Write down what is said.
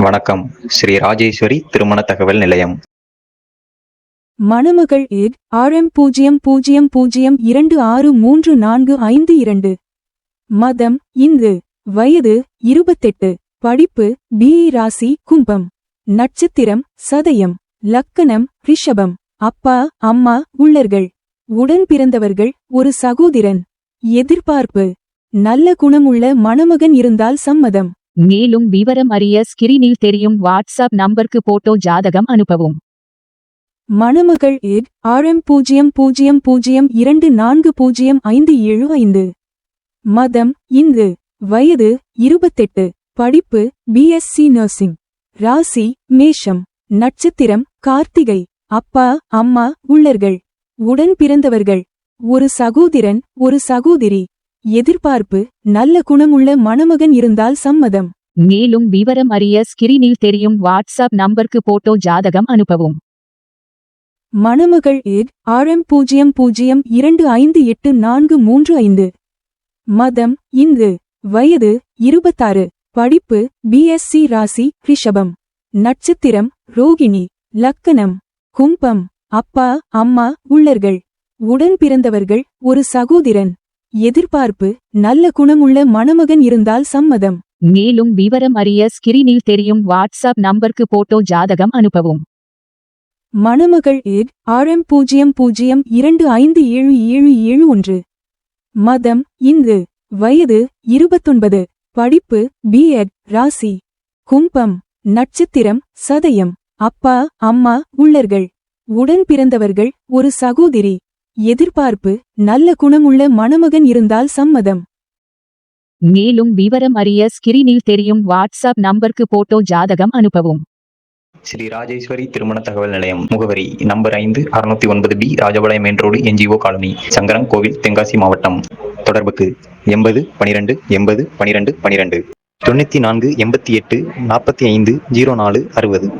வணக்கம். ஸ்ரீ ராஜேஸ்வரி திருமண தகவல் நிலையம். மணமகள் இட் RM00263452. மதம் இந்து. வயது 28. படிப்பு BE. ராசி கும்பம். நட்சத்திரம் சதயம். லக்கணம் ரிஷபம். அப்பா அம்மா உள்ளர்கள். உடன் பிறந்தவர்கள் ஒரு சகோதரன். எதிர்பார்ப்பு நல்ல குணமுள்ள மணமகன் இருந்தால் சம்மதம். மேலும் விவரம் அறிய ஸ்கிரீனில் தெரியும் வாட்ஸ்அப் நம்பருக்கு போட்டோ ஜாதகம் அனுப்பவும். மணமகள் இட் RM00240575. மதம் இந்து. வயது 28. படிப்பு BSc நர்சிங். ராசி மேஷம். நட்சத்திரம் கார்த்திகை. அப்பா அம்மா உள்ளர்கள். உடன் பிறந்தவர்கள் ஒரு சகோதரன் ஒரு சகோதரி. எதிர்பார்ப்பு நல்ல குணமுள்ள மணமகன் இருந்தால் சம்மதம். மேலும் விவரம் அறிய ஸ்கிரீனில் தெரியும் வாட்ஸ்அப் நம்பருக்கு போட்டோ ஜாதகம் அனுப்பவும். மணமகள் இட் RM00258435. மதம் இந்து. வயது 26. படிப்பு BSc. ராசி ரிஷபம். நட்சத்திரம் ரோகிணி. லக்கணம் கும்பம். அப்பா அம்மா உள்ளர்கள். உடன் பிறந்தவர்கள் ஒரு சகோதரன். எதிர்பார்ப்பு நல்ல குணமுள்ள மணமகன் இருந்தால் சம்மதம். மேலும் விவரம் அறிய ஸ்கிரீனில் தெரியும் வாட்ஸ்அப் நம்பருக்கு போட்டோ ஜாதகம் அனுப்பவும். மணமகள் இட் RM00257771. மதம் இந்து. வயது 29. படிப்பு B.Ed. ராசி கும்பம். நட்சத்திரம் சதயம். அப்பா அம்மா உள்ளர்கள். உடன் பிறந்தவர்கள் ஒரு சகோதரி. எதிர்பார்ப்பு நல்ல குணமுள்ள மணமகன் இருந்தால் சம்மதம். மேலும் விவரம் அறிய ஸ்கிரீனில் தெரியும் வாட்ஸ்அப் நம்பருக்கு போட்டோ ஜாதகம் அனுப்பவும். ஸ்ரீ ராஜேஸ்வரி திருமண தகவல் நிலையம். முகவரி number 5 609B Rajapalayam main road NGO colony Sankaran கோவில் தென்காசி மாவட்டம். தொடர்புக்கு 80 12 80 12 12 94 88 45 04 60.